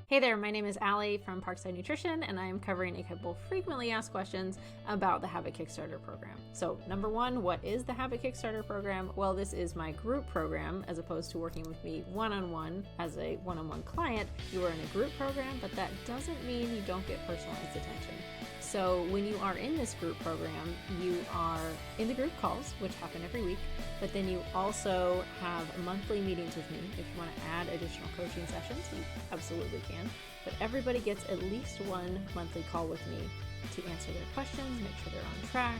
Hey there, my name is Allie from Parkside Nutrition, and I am covering a couple frequently asked questions about the Habit Kickstarter program. So, number one, what is the Habit Kickstarter program? Well, this is my group program as opposed to working with me one-on-one as a one-on-one client. You are in a group program, but that doesn't mean you don't get personalized attention. So when you are in this group program, you are in the group calls, which happen every week, but then you also have monthly meetings with me. If you want to add additional coaching sessions, you absolutely can. But everybody gets at least one monthly call with me to answer their questions, make sure they're on track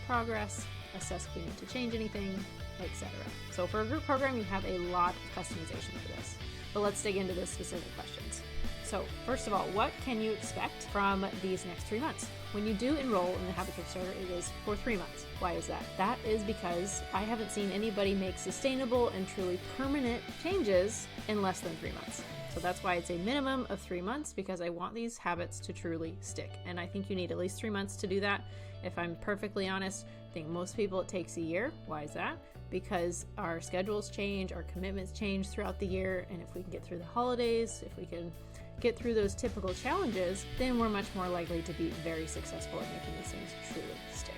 progress, assess if we need to change anything, etc. So for a group program, you have a lot of customization for this. But let's dig into the specific questions. So first of all, what can you expect from these next 3 months? When you do enroll in the Habit Kickstarter, it is for 3 months. Why is that? That is because I haven't seen anybody make sustainable and truly permanent changes in less than 3 months. So that's why it's a minimum of 3 months, because I want these habits to truly stick. And I think you need at least 3 months to do that. If I'm perfectly honest, I think most people it takes a year. Why is that? Because our schedules change, our commitments change throughout the year. And if we can get through the holidays, if we can get through those typical challenges, then we're much more likely to be very successful at making these things truly stick.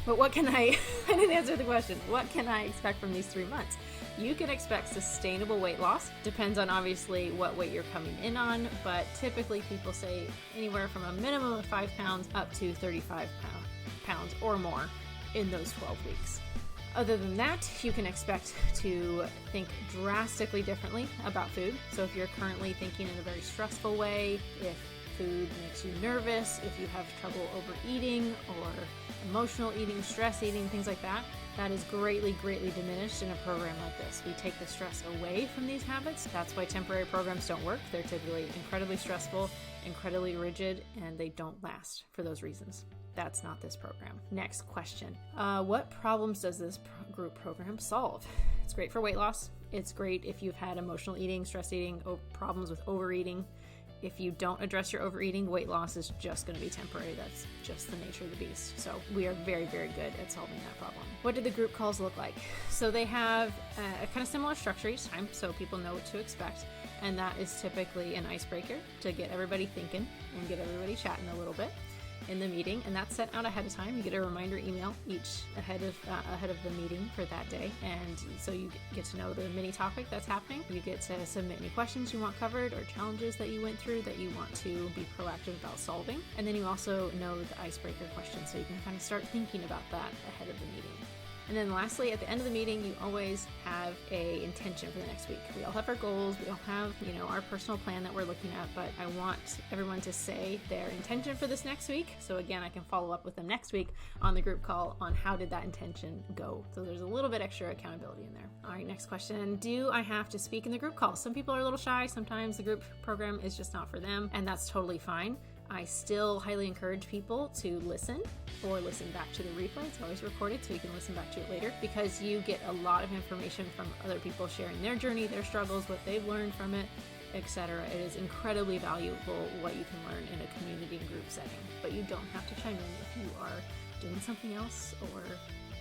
But what can I didn't answer the question. What can I expect from these 3 months? You can expect sustainable weight loss. Depends on obviously what weight you're coming in on, but typically people say anywhere from a minimum of 5 pounds up to 35 pounds or more in those 12 weeks. Other than that, you can expect to think drastically differently about food. So if you're currently thinking in a very stressful way, if food makes you nervous, if you have trouble overeating or emotional eating, stress eating, things like that, that is greatly diminished in a program like this. We take the stress away from these habits. That's why temporary programs don't work. They're typically incredibly stressful, incredibly rigid, and they don't last for those reasons. That's not this program. Next question. What problems does this group program solve? It's great for weight loss. It's great if you've had emotional eating, stress eating, problems with overeating. If you don't address your overeating, weight loss is just going to be temporary. That's just the nature of the beast. So we are very good at solving that problem. What do the group calls look like? So they have a kind of similar structure each time, so people know what to expect. And that is typically an icebreaker to get everybody thinking and get everybody chatting a little bit in the meeting, and that's sent out ahead of time. You get a reminder email each ahead of the meeting for that day, and so you get to know the mini topic that's happening. You get to submit any questions you want covered or challenges that you went through that you want to be proactive about solving, and then you also know the icebreaker questions, so you can kind of start thinking about that ahead of the meeting. And then lastly, at the end of the meeting, you always have a intention for the next week. We all have our goals. We all have, our personal plan that we're looking at, but I want everyone to say their intention for this next week. So again, I can follow up with them next week on the group call on how did that intention go. So there's a little bit extra accountability in there. All right, next question. Do I have to speak in the group call? Some people are a little shy. Sometimes the group program is just not for them, and that's totally fine. I still highly encourage people to listen or listen back to the replay. It's always recorded, so you can listen back to it later, because you get a lot of information from other people sharing their journey, their struggles, what they've learned from it, etc. It is incredibly valuable what you can learn in a community and group setting, but you don't have to chime in if you are doing something else or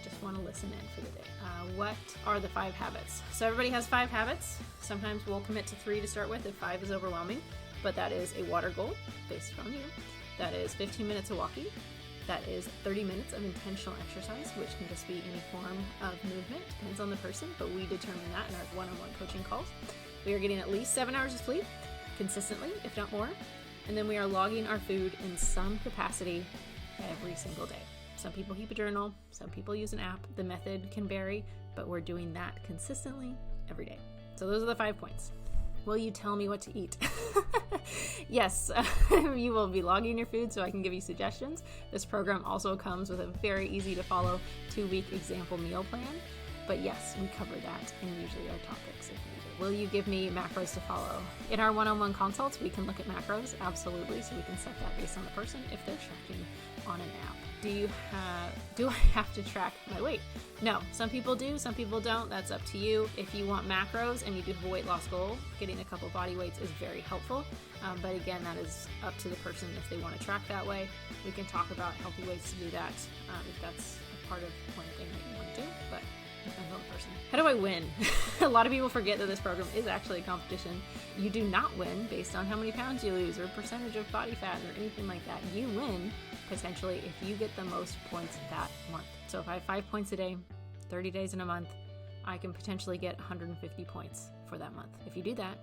just want to listen in for the day. What are the 5 habits? So everybody has 5 habits. Sometimes we'll commit to 3 to start with if 5 is overwhelming. But that is a water goal based on you. That is 15 minutes of walking. That is 30 minutes of intentional exercise, which can just be any form of movement. Depends on the person, but we determine that in our one-on-one coaching calls. We are getting at least 7 hours of sleep consistently, if not more. And then we are logging our food in some capacity every single day. Some people keep a journal. Some people use an app. The method can vary, but we're doing that consistently every day. So those are the 5 points. Will you tell me what to eat? Yes, you will be logging your food so I can give you suggestions. This program also comes with a very easy to follow 2-week example meal plan. But yes, we cover that in usually our topics if needed. Will you give me macros to follow? In our one-on-one consults, we can look at macros, absolutely. So we can set that based on the person if they're tracking on an app. Do I have to track my weight? No, some people do, some people don't. That's up to you. If you want macros and you do have a weight loss goal, getting a couple body weights is very helpful. But again, that is up to the person if they want to track that way. We can talk about healthy ways to do that if that's a part of one thing that you want to do. But Depends on the person. How do I win? A lot of people forget that this program is actually a competition. You do not win based on how many pounds you lose or percentage of body fat or anything like that. You win potentially if you get the most points that month. So if I have 5 points a day, 30 days in a month, I can potentially get 150 points for that month. If you do that,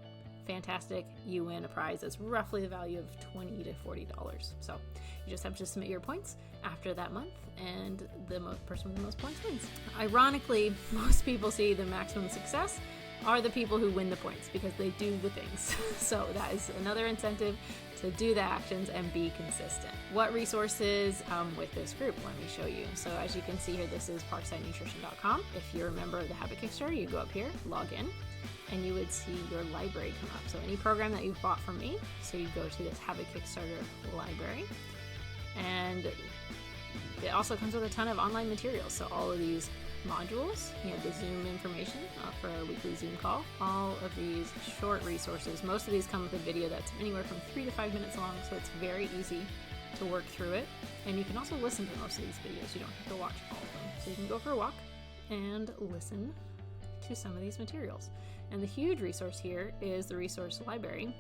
fantastic, you win a prize that's roughly the value of $20 to $40. So you just have to submit your points after that month, and the person with the most points wins. Ironically, most people see the maximum success are the people who win the points because they do the things. So that is another incentive to do the actions and be consistent. What resources come with this group? Let me show you. So as you can see here, this is parksidenutrition.com. If you're a member of the Habit Kickstarter, you go up here, log in, and you would see your library come up. So any program that you've bought from me, so you go to this Habit Kickstarter library, and it also comes with a ton of online materials. So all of these modules, you have the Zoom information for our weekly Zoom call, all of these short resources. Most of these come with a video that's anywhere from 3 to 5 minutes long, so it's very easy to work through it. And you can also listen to most of these videos. You don't have to watch all of them. So you can go for a walk and listen to some of these materials. And the huge resource here is the resource library.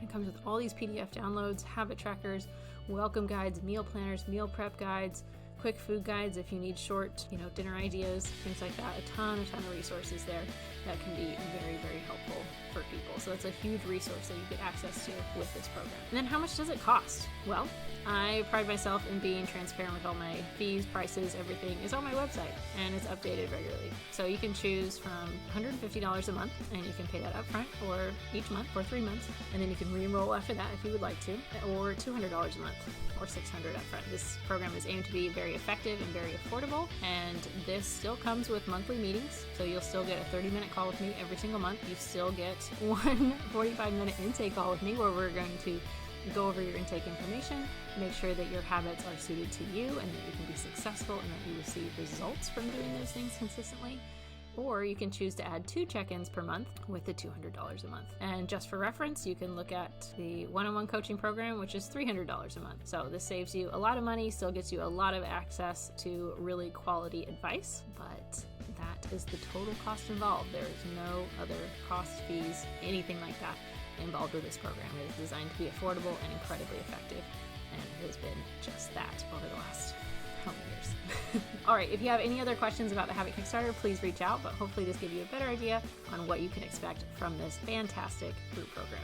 It comes with all these PDF downloads, habit trackers, welcome guides, meal planners, meal prep guides, quick food guides if you need short, dinner ideas, things like that. A ton of resources there that can be very, very helpful for people. So that's a huge resource that you get access to with this program. And then how much does it cost? Well, I pride myself in being transparent with all my fees, prices, everything is on my website and it's updated regularly. So you can choose from $150 a month and you can pay that upfront or each month for 3 months, and then you can re-enroll after that if you would like to, or $200 a month or $600 upfront. This program is aimed to be very effective and very affordable, and this still comes with monthly meetings. So you'll still get a 30-minute call with me every single month. You still get one 45-minute intake call with me where we're going to go over your intake information, make sure that your habits are suited to you and that you can be successful and that you receive results from doing those things consistently. Or you can choose to add 2 check-ins per month with the $200 a month. And just for reference, you can look at the one-on-one coaching program, which is $300 a month. So this saves you a lot of money, still gets you a lot of access to really quality advice, but that is the total cost involved. There is no other cost, fees, anything like that involved with this program. It is designed to be affordable and incredibly effective, and it has been just that over the last years. All right, if you have any other questions about the Habit Kickstarter, please reach out, but hopefully this gives you a better idea on what you can expect from this fantastic group program.